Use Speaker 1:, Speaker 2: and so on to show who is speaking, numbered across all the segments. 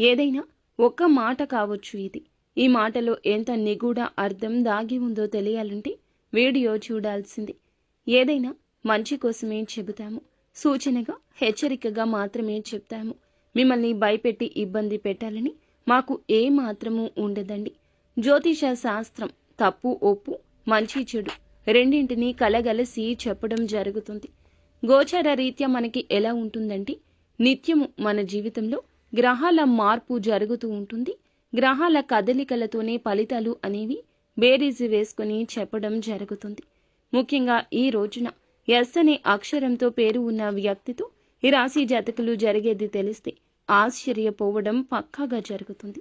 Speaker 1: ఏదైనా ఒక్క మాట కావచ్చు ఇది. ఈ మాటలో ఎంత నిగూఢ అర్థం దాగి ఉందో తెలియాలంటే వీడియో చూడాల్సింది. ఏదైనా మంచి కోసమే చెబుతాము, సూచనగా హెచ్చరికగా మాత్రమే చెప్తాము. మిమ్మల్ని భయపెట్టి ఇబ్బంది పెట్టాలని మాకు ఏ మాత్రమూ ఉండదండి. జ్యోతిష శాస్త్రం తప్పు ఒప్పు, మంచి చెడు రెండింటినీ కలగలసి చెప్పడం జరుగుతుంది. గోచార రీత్యా మనకి ఎలా ఉంటుందంటే, నిత్యము మన జీవితంలో గ్రహాల మార్పు జరుగుతూ ఉంటుంది. గ్రహాల కదలికలతోనే ఫలితాలు అనేవి బేరీజు వేసుకుని చెప్పడం జరుగుతుంది. ముఖ్యంగా ఈ రోజున ఎస్ అనే అక్షరంతో పేరు ఉన్న వ్యక్తితో ఈ రాశి జాతకులు జరిగేది తెలిస్తే ఆశ్చర్యపోవడం పక్కాగా జరుగుతుంది.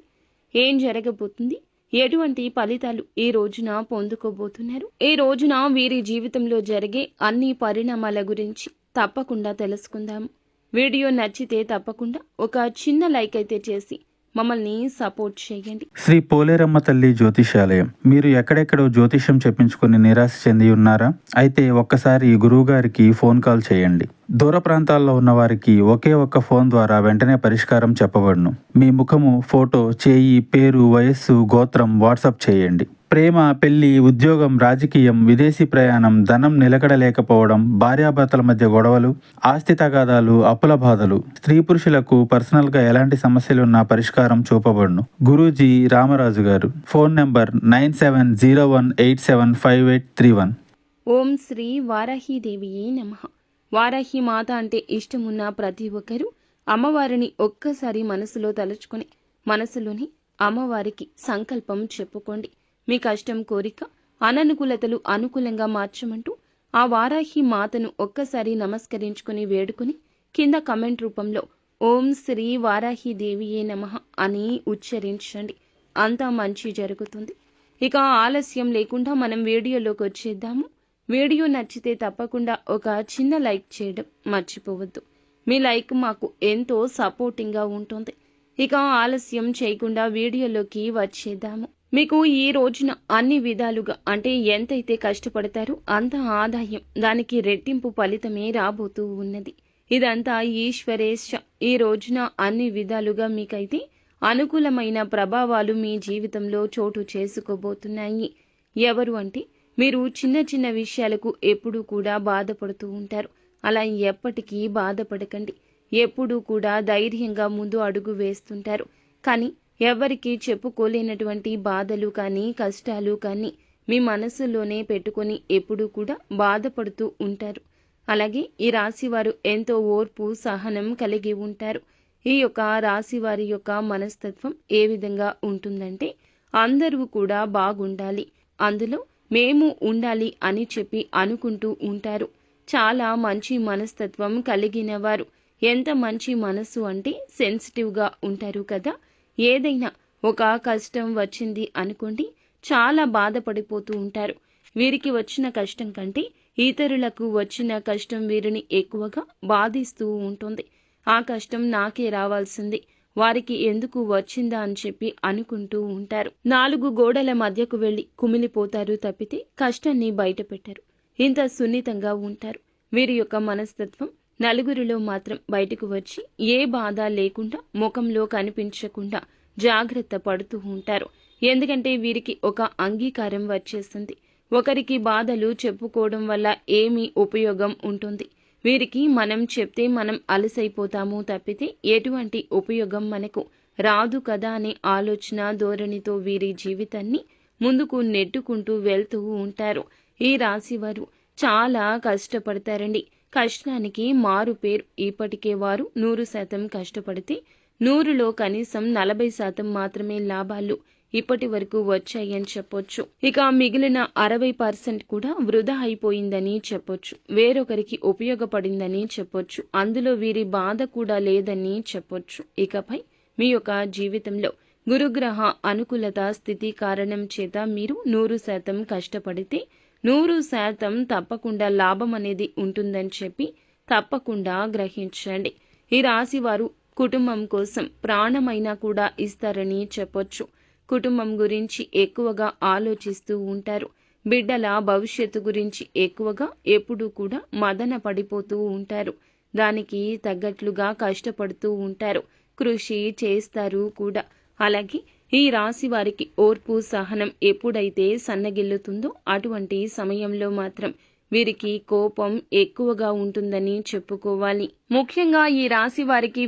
Speaker 1: ఏం జరగబోతుంది, ఎటువంటి ఫలితాలు ఈ రోజున పొందుకోబోతున్నారు, ఈ రోజున వీరి జీవితంలో జరిగే అన్ని పరిణామాల గురించి తప్పకుండా తెలుసుకుందాము. వీడియో నచ్చితే తప్పకుండా ఒక చిన్న లైక్ అయితే చేసి మమ్మల్ని సపోర్ట్ చేయండి.
Speaker 2: శ్రీ పోలేరమ్మ తల్లి జ్యోతిషాలయం. మీరు ఎక్కడెక్కడో జ్యోతిష్యం చెప్పించుకుని నిరాశ చెంది ఉన్నారా? అయితే ఒక్కసారి గురువు గారికి ఫోన్ కాల్ చేయండి. దూర ప్రాంతాల్లో ఉన్న వారికి ఒకే ఒక్క ఫోన్ ద్వారా వెంటనే పరిష్కారం చెప్పబడును. మీ ముఖము, ఫోటో, చేయి, పేరు, వయస్సు, గోత్రం వాట్సాప్ చేయండి. ప్రేమ, పెళ్లి, ఉద్యోగం, రాజకీయం, విదేశీ ప్రయాణం, ధనం నిలకడలేకపోవడం, భార్యాభర్తల మధ్య గొడవలు, ఆస్తి తగాదాలు, అప్పుల బాధలు, స్త్రీ పురుషులకు పర్సనల్గా ఎలాంటి సమస్యలున్నా పరిష్కారం చూపబడును. గురూజీ రామరాజు గారు. Phone number 9701875831.
Speaker 1: ఓం శ్రీ వారాహీదేవియే నమః. వారాహి మాత అంటే ఇష్టమున్న ప్రతి ఒక్కరూ అమ్మవారిని ఒక్కసారి మనసులో తలుచుకొని మనసులోని అమ్మవారికి సంకల్పం చెప్పుకోండి. మీ కష్టం, కోరిక, అననుకూలతలు అనుకూలంగా మార్చమంటూ ఆ వారాహి మాతను ఒక్కసారి నమస్కరించుకుని వేడుకుని కింద కమెంట్ రూపంలో ఓం శ్రీ వారాహి దేవియే నమః అని ఉచ్చరించండి. అంతా మంచి జరుగుతుంది. ఇక ఆలస్యం లేకుండా మనం వీడియోలోకి వచ్చేద్దాము. వీడియో నచ్చితే తప్పకుండా ఒక చిన్న లైక్ చేయడం మర్చిపోవద్దు. మీ లైక్ మాకు ఎంతో సపోర్టింగ్గా ఉంటుంది. ఇక ఆలస్యం చేయకుండా వీడియోలోకి వచ్చేద్దాము. మీకు ఈ రోజున అన్ని విధాలుగా అంటే ఎంతైతే కష్టపడతారో అంత ఆదాయం, దానికి రెట్టింపు ఫలితమే రాబోతూ ఉన్నది. ఇదంతా ఈశ్వరేశ. ఈ రోజున అన్ని విధాలుగా మీకైతే అనుకూలమైన ప్రభావాలు మీ జీవితంలో చోటు చేసుకోబోతున్నాయి. ఎవరు అంటే, మీరు చిన్న చిన్న విషయాలకు ఎప్పుడూ కూడా బాధపడుతూ ఉంటారు. అలా ఎప్పటికీ బాధపడకండి. ఎప్పుడూ కూడా ధైర్యంగా ముందు అడుగు వేస్తుంటారు. కానీ ఎవరికి చెప్పుకోలేనటువంటి బాధలు కానీ కష్టాలు కానీ మీ మనసులోనే పెట్టుకొని ఎప్పుడూ కూడా బాధపడుతూ ఉంటారు. అలాగే ఈ రాశివారు ఎంతో ఓర్పు, సహనం కలిగి ఉంటారు. ఈ యొక్క రాశివారి యొక్క మనస్తత్వం ఏ విధంగా ఉంటుందంటే, అందరూ కూడా బాగుండాలి, అందులో మేము ఉండాలి అని చెప్పి అనుకుంటూ ఉంటారు. చాలా మంచి మనస్తత్వం కలిగిన వారు. ఎంత మంచి మనసు అంటే సెన్సిటివ్గా ఉంటారు కదా. ఏదైనా ఒక కష్టం వచ్చింది అనుకోండి, చాలా బాధపడిపోతూ ఉంటారు. వీరికి వచ్చిన కష్టం కంటే ఇతరులకు వచ్చిన కష్టం వీరిని ఎక్కువగా బాధిస్తూ ఉంటుంది. ఆ కష్టం నాకే రావాల్సింది, వారికి ఎందుకు వచ్చిందా అని చెప్పి అనుకుంటూ ఉంటారు. 4 గోడల మధ్యకు వెళ్లి కుమిలిపోతారు తప్పితే కష్టాన్ని బయట పెట్టారు. ఇంత సున్నితంగా ఉంటారు. వీరి యొక్క మనస్తత్వం నలుగురిలో మాత్రం బయటకు వచ్చి ఏ బాధ లేకుండా ముఖంలో కనిపించకుండా జాగ్రత్త పడుతూ ఉంటారు. ఎందుకంటే వీరికి ఒక అంగీకారం వచ్చేస్తుంది. ఒకరికి బాధలు చెప్పుకోవడం వల్ల ఏమి ఉపయోగం ఉంటుంది? వీరికి మనం చెప్తే మనం అలసైపోతాము తప్పితే ఎటువంటి ఉపయోగం మనకు రాదు కదా అనే ఆలోచన ధోరణితో వీరి జీవితాన్ని ముందుకు నెట్టుకుంటూ వెళ్తూ ఉంటారు. ఈ రాశివారు చాలా కష్టపడతారండి. కష్టానికి మారు పేరు. ఇప్పటికే వారు 100% కష్టపడితే 100లో కనీసం 40% మాత్రమే లాభాలు ఇప్పటి వరకు వచ్చాయని చెప్పొచ్చు. ఇక మిగిలిన 60% కూడా వృధా అయిపోయిందని చెప్పొచ్చు. వేరొకరికి ఉపయోగపడిందని చెప్పొచ్చు. అందులో వీరి బాధ కూడా లేదని చెప్పొచ్చు. ఇకపై మీ యొక్క జీవితంలో గురుగ్రహ అనుకూలత స్థితి కారణం చేత మీరు 100% కష్టపడితే 100% తప్పకుండా లాభం అనేది ఉంటుందని చెప్పి తప్పకుండా గ్రహించండి. ఈ రాశి వారు కుటుంబం కోసం ప్రాణమైనా కూడా ఇస్తారని చెప్పొచ్చు. కుటుంబం గురించి ఎక్కువగా ఆలోచిస్తూ ఉంటారు. బిడ్డల భవిష్యత్తు గురించి ఎక్కువగా ఎప్పుడూ కూడా మదన పడిపోతూ ఉంటారు. దానికి తగ్గట్లుగా కష్టపడుతూ ఉంటారు. కృషి చేస్తారు కూడా. అలాగే ఈ రాశి వారికి ఓర్పు సహనం ఎప్పుడైతే సన్నగిల్లుతుందో అటువంటి సమయంలో మాత్రం వీరికి కోపం ఎక్కువగా ఉంటుందని చెప్పుకోవాలి. ముఖ్యంగా ఈ రాశి వారికి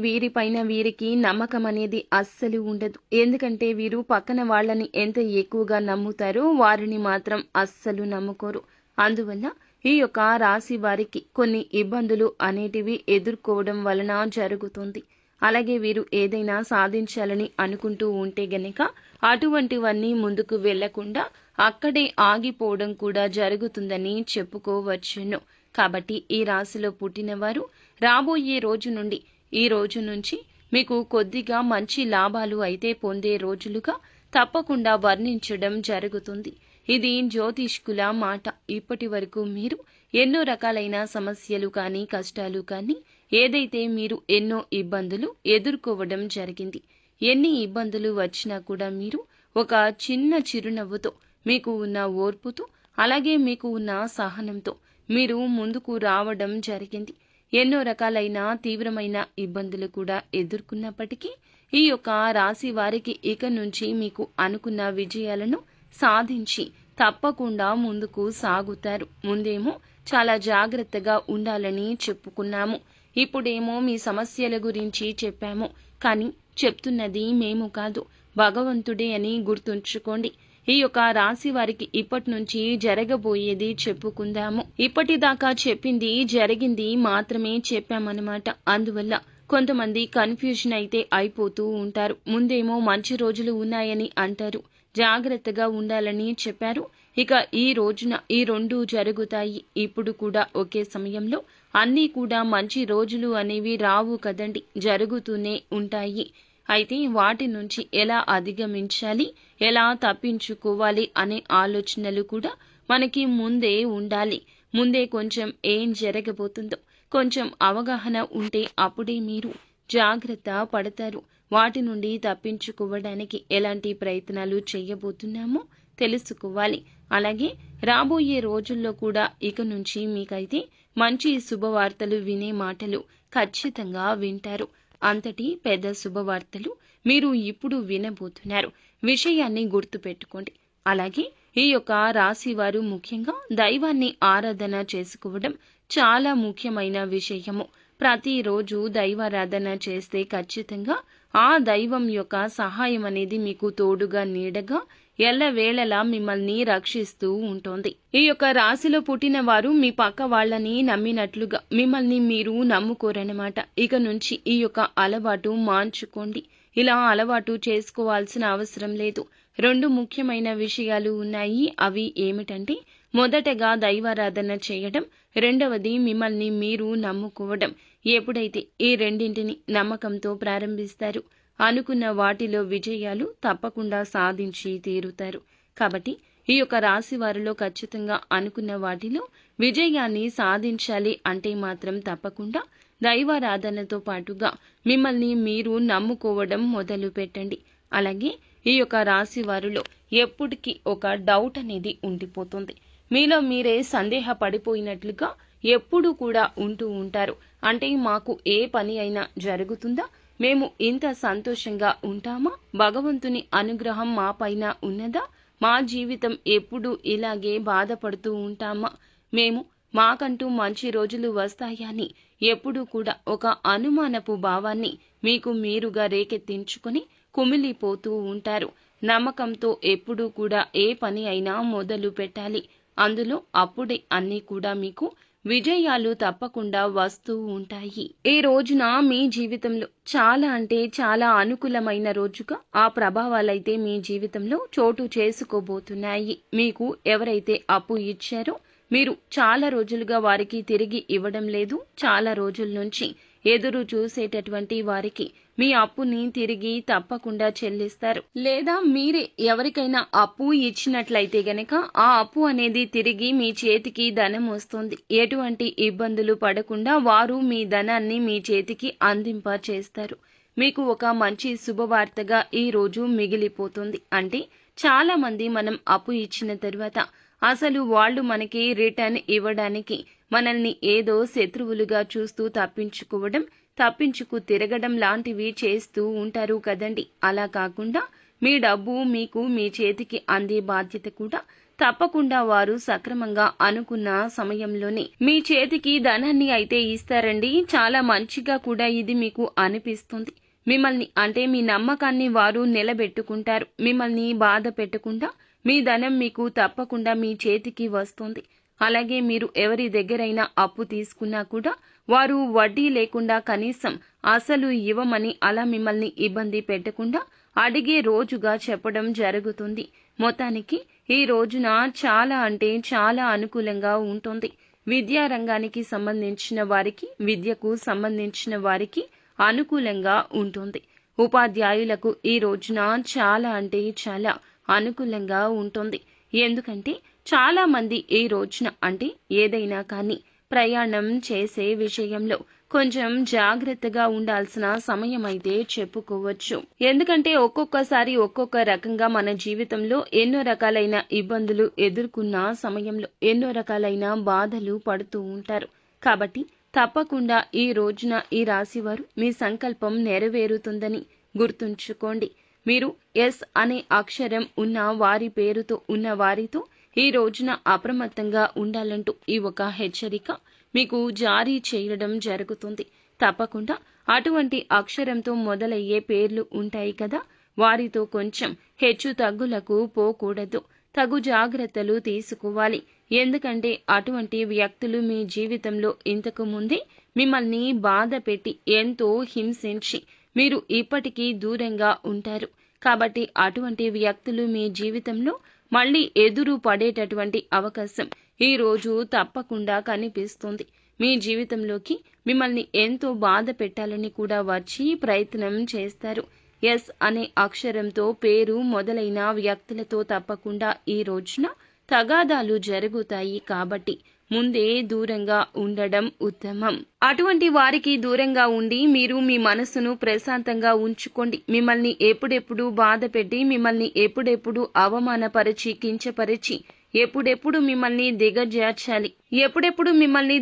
Speaker 1: వీరికి నమ్మకం అనేది అస్సలు ఉండదు. ఎందుకంటే వీరు పక్కన వాళ్ళని ఎంత ఎక్కువగా నమ్ముతారో వారిని మాత్రం అస్సలు నమ్ముకోరు. అందువల్ల ఈ యొక్క రాశి వారికి కొన్ని ఇబ్బందులు అనేటివి ఎదుర్కోవడం వలన జరుగుతుంది. అలాగే వీరు ఏదైనా సాధించాలని అనుకుంటూ ఉంటే గనక అటువంటివన్నీ ముందుకు వెళ్లకుండా అక్కడే ఆగిపోవడం కూడా జరుగుతుందని చెప్పుకోవచ్చును. కాబట్టి ఈ రాశిలో పుట్టినవారు రాబోయే రోజు నుండి ఈ రోజు నుంచి మీకు కొద్దిగా మంచి లాభాలు అయితే పొందే రోజులుగా తప్పకుండా వర్ణించడం జరుగుతుంది. ఇది జ్యోతిష్కుల మాట. ఇప్పటి వరకు మీరు ఎన్నో రకాలైన సమస్యలు కానీ కష్టాలు కానీ ఏదైతే మీరు ఎన్నో ఇబ్బందులు ఎదుర్కోవడం జరిగింది. ఎన్ని ఇబ్బందులు వచ్చినా కూడా మీరు ఒక చిన్న చిరునవ్వుతో, మీకు ఉన్న ఓర్పుతో, అలాగే మీకు ఉన్న సహనంతో మీరు ముందుకు రావడం జరిగింది. ఎన్నో రకాలైన తీవ్రమైన ఇబ్బందులు కూడా ఎదుర్కొన్నప్పటికీ ఈ యొక్క రాశి వారికి ఇక నుంచి మీకు అనుకున్న విజయాలను సాధించి తప్పకుండా ముందుకు సాగుతారు. ముందేమో చాలా జాగ్రత్తగా ఉండాలని చెప్పుకున్నాము. ఇప్పుడేమో మీ సమస్యల గురించి చెప్పాము. కానీ చెప్తున్నది మేము కాదు, భగవంతుడే అని గుర్తుంచుకోండి. ఈ యొక్క రాశి వారికి ఇప్పటి నుంచి జరగబోయేది చెప్పుకుందాము. ఇప్పటిదాకా చెప్పింది జరిగింది మాత్రమే చెప్పామన్నమాట. అందువల్ల కొంతమంది కన్ఫ్యూజన్ అయితే అయిపోతూ ఉంటారు. ముందేమో మంచి రోజులు ఉన్నాయని అంటారు, జాగ్రత్తగా ఉండాలని చెప్పారు. ఇక ఈ రోజున ఈ రెండు జరుగుతాయి. ఇప్పుడు కూడా ఒకే సమయంలో అన్నీ కూడా మంచి రోజులు అనేవి రావు కదండి, జరుగుతూనే ఉంటాయి. అయితే వాటి నుంచి ఎలా అధిగమించాలి, ఎలా తప్పించుకోవాలి అనే ఆలోచనలు కూడా మనకి ముందే ఉండాలి. ముందే కొంచెం ఏం జరగబోతుందో కొంచెం అవగాహన ఉంటే అప్పుడే మీరు జాగ్రత్త పడతారు. వాటి నుండి తప్పించుకోవడానికి ఎలాంటి ప్రయత్నాలు చేయబోతున్నామో తెలుసుకోవాలి. అలాగే రాబోయే రోజుల్లో కూడా ఇక నుంచి మీకైతే మంచి శుభవార్తలు వినే మాటలు ఖచ్చితంగా వింటారు. అంతటి పెద్ద శుభవార్తలు మీరు ఇప్పుడు వినబోతున్నారు. విషయాన్ని గుర్తుపెట్టుకోండి. అలాగే ఈ యొక్క రాశి వారు ముఖ్యంగా దైవాన్ని ఆరాధన చేసుకోవడం చాలా ముఖ్యమైన విషయము. ప్రతిరోజు దైవారాధన చేస్తే ఖచ్చితంగా ఆ దైవం యొక్క సహాయం అనేది మీకు తోడుగా నీడగా ఎల్లవేళలా మిమ్మల్ని రక్షిస్తూ ఉంటుంది. ఈ యొక్క రాశిలో పుట్టిన వారు మీ పక్క వాళ్ళని నమ్మినట్లుగా మిమ్మల్ని మీరు నమ్ముకోరనమాట. ఇక నుంచి ఈ యొక్క అలవాటు మార్చుకోండి. ఇలా అలవాటు చేసుకోవాల్సిన అవసరం లేదు. రెండు ముఖ్యమైన విషయాలు ఉన్నాయి. అవి ఏమిటంటే, మొదటగా దైవారాధన చేయడం, రెండవది మిమ్మల్ని మీరు నమ్ముకోవడం. ఎప్పుడైతే ఈ రెండింటిని నమ్మకంతో ప్రారంభిస్తారు, అనుకున్న వాటిలో విజయాలు తప్పకుండా సాధించి తీరుతారు. కాబట్టి ఈ యొక్క రాశి వారిలో ఖచ్చితంగా అనుకున్న వాటిలో విజయాన్ని సాధించాలి అంటే మాత్రం తప్పకుండా దైవారాధనతో పాటుగా మిమ్మల్ని మీరు నమ్ముకోవడం మొదలు పెట్టండి. అలాగే ఈ యొక్క రాశి వారిలో ఎప్పటికీ ఒక డౌట్ అనేది ఉండిపోతుంది. మీలో మీరే సందేహపడిపోయినట్లుగా ఎప్పుడూ కూడా ఉంటూ ఉంటారు. అంటే మాకు ఏ పని అయినా జరుగుతుందా, మేము ఇంత సంతోషంగా ఉంటామా, భగవంతుని అనుగ్రహం మా పైన ఉన్నదా, మా జీవితం ఎప్పుడూ ఇలాగే బాధపడుతూ ఉంటామా, మేము మాకంటూ మంచి రోజులు వస్తాయని ఎప్పుడూ కూడా ఒక అనుమానపు భావాన్ని మీకు మీరుగా రేకెత్తించుకొని కుమిలిపోతూ ఉంటారు. నమ్మకంతో ఎప్పుడూ కూడా ఏ పని అయినా మొదలు పెట్టాలి. అందులో అప్పుడే అన్నీ కూడా మీకు విజయాలు తప్పకుండా వస్తూ ఉంటాయి. ఈ రోజున మీ జీవితంలో చాలా అంటే చాలా అనుకూలమైన రోజుగా ఆ ప్రభావాలైతే మీ జీవితంలో చోటు చేసుకోబోతున్నాయి. మీకు ఎవరైతే అప్పు ఇచ్చారో మీరు చాలా రోజులుగా వారికి తిరిగి ఇవ్వడం లేదు, చాలా రోజుల నుంచి ఎదురు చూసేటటువంటి వారికి మీ అప్పుని తిరిగి తప్పకుండా చెల్లిస్తారు. లేదా మీరే ఎవరికైనా అప్పు ఇచ్చినట్లయితే గనక ఆ అప్పు అనేది తిరిగి మీ చేతికి ధనం వస్తుంది. ఎటువంటి ఇబ్బందులు పడకుండా వారు మీ ధనాన్ని మీ చేతికి అందింప చేస్తారు. మీకు ఒక మంచి శుభవార్తగా ఈ రోజు మిగిలిపోతుంది. అంటే చాలా మంది మనం అప్పు ఇచ్చిన తర్వాత అసలు వాళ్ళు మనకి రిటర్న్ ఇవ్వడానికి మనల్ని ఏదో శత్రువులుగా చూస్తూ తప్పించుకోవడం తప్పించుకు తిరగడం లాంటివి చేస్తూ ఉంటారు కదండి. అలా కాకుండా మీ డబ్బు మీకు మీ చేతికి అందే బాధ్యత కూడా తప్పకుండా వారు సక్రమంగా అనుకున్న సమయంలోనే మీ చేతికి ధనాన్ని అయితే ఇస్తారండి. చాలా మంచిగా కూడా ఇది మీకు అనిపిస్తుంది. మిమ్మల్ని అంటే మీ నమ్మకాన్ని వారు నిలబెట్టుకుంటారు. మిమ్మల్ని బాధ పెట్టకుండా మీ ధనం మీకు తప్పకుండా మీ చేతికి వస్తుంది. అలాగే మీరు ఎవరి దగ్గరైనా అప్పు తీసుకున్నా కూడా వారు వడ్డీ లేకుండా కనీసం అసలు ఇవ్వమని అలా మిమ్మల్ని ఇబ్బంది పెట్టకుండా అడిగే రోజుగా చెప్పడం జరుగుతుంది. మొత్తానికి ఈ రోజున చాలా అంటే చాలా అనుకూలంగా ఉంటుంది. విద్యా రంగానికి సంబంధించిన వారికి, విద్యకు సంబంధించిన వారికి అనుకూలంగా ఉంటుంది. ఉపాధ్యాయులకు ఈ రోజున చాలా అంటే చాలా అనుకూలంగా ఉంటుంది. ఎందుకంటే చాలా మంది ఈ రోజున అంటే ఏదైనా కానీ ప్రయాణం చేసే విషయంలో కొంచెం జాగ్రత్తగా ఉండాల్సిన సమయం అయితే చెప్పుకోవచ్చు. ఎందుకంటే ఒక్కొక్కసారి ఒక్కొక్క రకంగా మన జీవితంలో ఎన్నో రకాలైన ఇబ్బందులు ఎదుర్కొన్న సమయంలో ఎన్నో రకాలైన బాధలు పడుతూ ఉంటారు. కాబట్టి తప్పకుండా ఈ రోజున ఈ రాశివారు మీ సంకల్పం నెరవేరుతుందని గుర్తుంచుకోండి. మీరు ఎస్ అనే అక్షరం ఉన్న వారి పేరుతో ఉన్న వారితో ఈ రోజున అప్రమత్తంగా ఉండాలంటూ ఈ ఒక హెచ్చరిక మీకు జారీ చేయడం జరుగుతుంది. తప్పకుండా అటువంటి అక్షరంతో మొదలయ్యే పేర్లు ఉంటాయి కదా, వారితో కొంచెం హెచ్చు తగ్గులకు పోకూడదు. తగు జాగ్రత్తలు తీసుకోవాలి. ఎందుకంటే అటువంటి వ్యక్తులు మీ జీవితంలో ఇంతకు ముందే మిమ్మల్ని బాధ పెట్టి ఎంతో హింసించి మీరు ఇప్పటికీ దూరంగా ఉంటారు. కాబట్టి అటువంటి వ్యక్తులు మీ జీవితంలో మళ్ళీ ఎదురు పడేటటువంటి అవకాశం ఈ రోజు తప్పకుండా కనిపిస్తుంది. మీ జీవితంలోకి మిమ్మల్ని ఎంతో బాధ పెట్టాలని కూడా వచ్చి ప్రయత్నం చేస్తారు. ఎస్ అనే అక్షరంతో పేరు మొదలైన వ్యక్తులతో తప్పకుండా ఈ రోజున తగాదాలు జరుగుతాయి. కాబట్టి ముందే దూరంగా ఉండడం ఉత్తమం. అటువంటి వారికి దూరంగా ఉండి మీరు మీ మనసును ప్రశాంతంగా ఉంచుకోండి. మిమ్మల్ని ఎప్పుడెప్పుడు బాధ పెట్టి, మిమ్మల్ని ఎప్పుడెప్పుడు అవమానపరిచి, కించపరిచి, ఎప్పుడెప్పుడు మిమ్మల్ని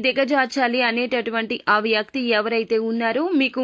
Speaker 1: దిగజార్చాలి అనేటటువంటి ఆ వ్యక్తి ఎవరైతే ఉన్నారో మీకు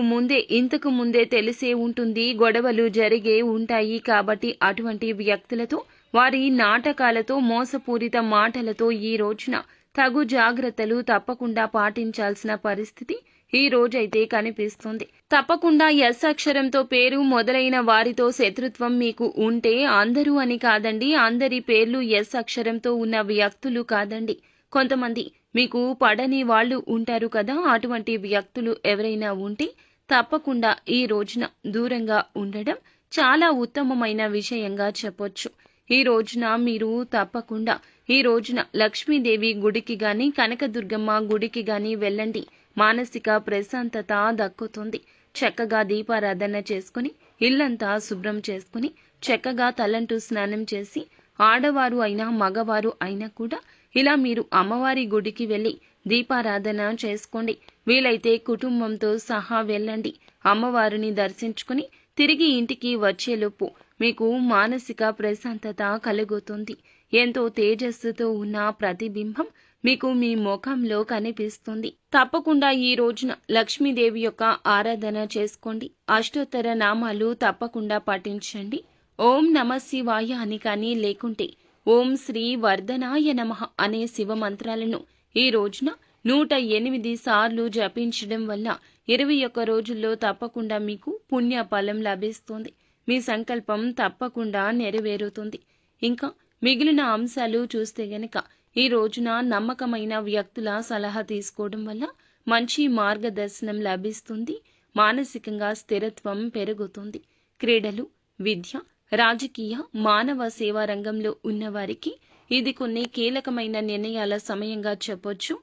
Speaker 1: ఇంతకు ముందే తెలిసే ఉంటుంది. గొడవలు జరిగే ఉంటాయి. కాబట్టి అటువంటి వ్యక్తులతో, వారి నాటకాలతో, మోసపూరిత మాటలతో ఈ రోజున తగు జాగ్రత్తలు తప్పకుండా పాటించాల్సిన పరిస్థితి ఈ రోజైతే కనిపిస్తుంది. తప్పకుండా ఎస్ అక్షరంతో పేరు మొదలైన వారితో శత్రుత్వం మీకు ఉంటే, అందరూ అని కాదండి, అందరి పేర్లు ఎస్ అక్షరంతో ఉన్న వ్యక్తులు కాదండి, కొంతమంది మీకు పడని వాళ్ళు ఉంటారు కదా, అటువంటి వ్యక్తులు ఎవరైనా ఉంటే తప్పకుండా ఈ రోజున దూరంగా ఉండడం చాలా ఉత్తమమైన విషయంగా చెప్పొచ్చు. ఈ రోజున మీరు తప్పకుండా ఈ రోజున లక్ష్మీదేవి గుడికి గాని, కనకదుర్గమ్మ గుడికి గాని వెళ్ళండి. మానసిక ప్రశాంతత దక్కుతుంది. చక్కగా దీపారాధన చేసుకుని, ఇల్లంతా శుభ్రం చేసుకుని, చక్కగా తలంటూ స్నానం చేసి, ఆడవారు అయినా మగవారు అయినా కూడా ఇలా మీరు అమ్మవారి గుడికి వెళ్ళి దీపారాధన చేసుకోండి. వీలైతే కుటుంబంతో సహా వెళ్ళండి. అమ్మవారిని దర్శించుకుని తిరిగి ఇంటికి వచ్చేలోపు మీకు మానసిక ప్రశాంతత కలుగుతుంది. ఎంతో తేజస్సుతో ఉన్న ప్రతిబింబం మీకు మీ ముఖంలో కనిపిస్తుంది. తప్పకుండా ఈ రోజున లక్ష్మీదేవి యొక్క ఆరాధన చేసుకోండి. అష్టోత్తర నామాలు తప్పకుండా పఠించండి. ఓం నమ శివాయ అని కానీ, లేకుంటే ఓం శ్రీ వర్ధనాయ నమః అనే శివ మంత్రాలను ఈ రోజున 108 సార్లు జపించడం వల్ల 21 రోజుల్లో తప్పకుండా మీకు పుణ్య ఫలం లభిస్తుంది. మీ సంకల్పం తప్పకుండా నెరవేరుతుంది. ఇంకా మిగిలిన అంశాలు చూస్తే గనక ఈ రోజున నమ్మకమైన వ్యక్తుల సలహా తీసుకోవడం వల్ల మంచి మార్గదర్శనం లభిస్తుంది. మానసికంగా స్థిరత్వం పెరుగుతుంది. క్రీడలు, విద్య, రాజకీయ, మానవ సేవా రంగంలో ఉన్నవారికి ఇది కొన్ని కీలకమైన నిర్ణయాల సమయంగా చెప్పొచ్చు.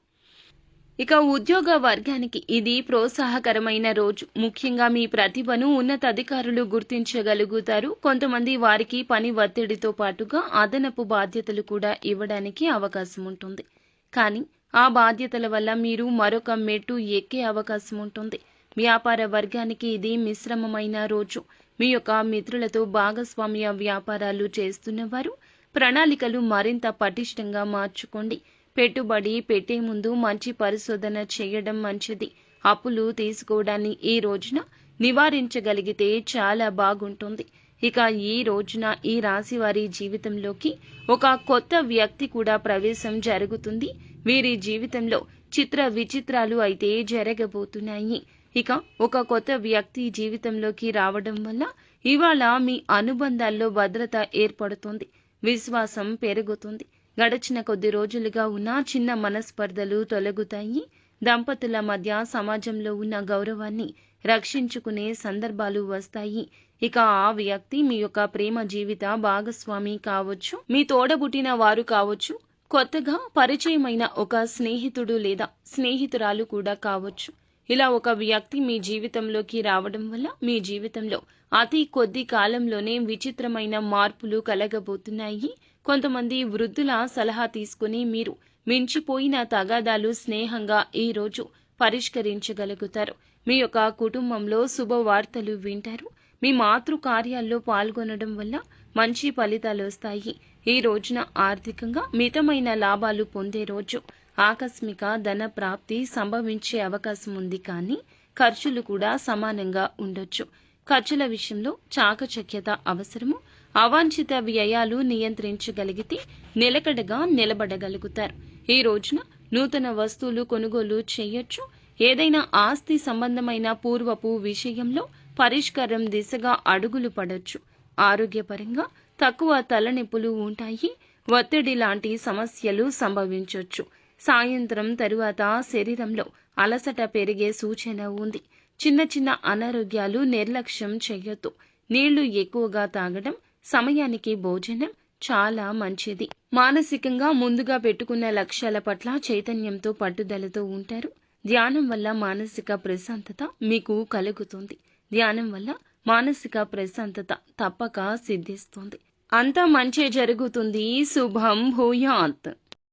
Speaker 1: ఇక ఉద్యోగ వర్గానికి ఇది ప్రోత్సాహకరమైన రోజు. ముఖ్యంగా మీ ప్రతిభను ఉన్నతాధికారులు గుర్తించగలుగుతారు. కొంతమంది వారికి పని ఒత్తిడితో పాటుగా అదనపు బాధ్యతలు కూడా ఇవ్వడానికి అవకాశం ఉంటుంది. కానీ ఆ బాధ్యతల వల్ల మీరు మరొక మెట్టు ఎక్కే అవకాశం ఉంటుంది. వ్యాపార వర్గానికి ఇది మిశ్రమమైన రోజు. మీ యొక్క మిత్రులతో భాగస్వామ్య వ్యాపారాలు చేస్తున్నవారు ప్రణాళికలు మరింత పటిష్టంగా మార్చుకోండి. పెట్టుబడి పెట్టే ముందు మంచి పరిశోధన చేయడం మంచిది. అప్పులు తీసుకోవడాన్ని ఈ రోజున నివారించగలిగితే చాలా బాగుంటుంది. ఇక ఈ రోజున ఈ రాశి వారి జీవితంలోకి ఒక కొత్త వ్యక్తి కూడా ప్రవేశం జరుగుతుంది. వీరి జీవితంలో చిత్ర విచిత్రాలు అయితే జరగబోతున్నాయి. ఇక ఒక కొత్త వ్యక్తి జీవితంలోకి రావడం వల్ల ఇవాళ మీ అనుబంధాల్లో భద్రత ఏర్పడుతుంది. విశ్వాసం పెరుగుతుంది. గడిచిన కొద్ది రోజులుగా ఉన్న చిన్న మనస్పర్ధలు తొలగుతాయి. దంపతుల మధ్య సమాజంలో ఉన్న గౌరవాన్ని రక్షించుకునే సందర్భాలు వస్తాయి. ఇక ఆ వ్యక్తి మీ యొక్క ప్రేమ జీవిత భాగస్వామి కావచ్చు, మీ తోడబుట్టిన వారు కావచ్చు, కొత్తగా పరిచయమైన ఒక స్నేహితుడు లేదా స్నేహితురాలు కూడా కావచ్చు. ఇలా ఒక వ్యక్తి మీ జీవితంలోకి రావడం వల్ల మీ జీవితంలో అతి కొద్ది కాలంలోనే విచిత్రమైన మార్పులు కలగబోతున్నాయి. కొంతమంది వృద్ధుల సలహా తీసుకుని మీరు మించిపోయిన తగాదాలు స్నేహంగా ఈ రోజు పరిష్కరించగలుగుతారు. మీ యొక్క కుటుంబంలో శుభవార్తలు వింటారు. మీ మాతృ కార్యాల్లో పాల్గొనడం వల్ల మంచి ఫలితాలు వస్తాయి. ఈ రోజున ఆర్థికంగా మితమైన లాభాలు పొందే రోజు. ఆకస్మిక ధన ప్రాప్తి సంభవించే అవకాశం ఉంది, కానీ ఖర్చులు కూడా సమానంగా ఉండొచ్చు. ఖర్చుల విషయంలో చాకచక్యత అవసరము. అవాంఛిత వ్యయాలు నియంత్రించగలిగితే నిలకడగా నిలబడగలుగుతారు. ఈ రోజున నూతన వస్తువులు కొనుగోలు చేయొచ్చు. ఏదైనా ఆస్తి సంబంధమైన పూర్వపు విషయంలో పరిష్కారం దిశగా అడుగులు పడొచ్చు. ఆరోగ్యపరంగా తక్కువ తలనొప్పులు ఉంటాయి. ఒత్తిడి లాంటి సమస్యలు సంభవించొచ్చు. సాయంత్రం తరువాత శరీరంలో అలసట పెరిగే సూచన ఉంది. చిన్న చిన్న అనారోగ్యాలు నిర్లక్ష్యం చేయొద్దు. నీళ్లు ఎక్కువగా తాగడం, సమయానికి భోజనం చాలా మంచిది. మానసికంగా ముందుగా పెట్టుకున్న లక్ష్యాల పట్ల చైతన్యంతో పట్టుదలతో ఉంటారు. ధ్యానం వల్ల మానసిక ప్రశాంతత మీకు కలుగుతుంది. ధ్యానం వల్ల మానసిక ప్రశాంతత తప్పక సిద్ధిస్తుంది. అంతా మంచి జరుగుతుంది. శుభం భూయాత్.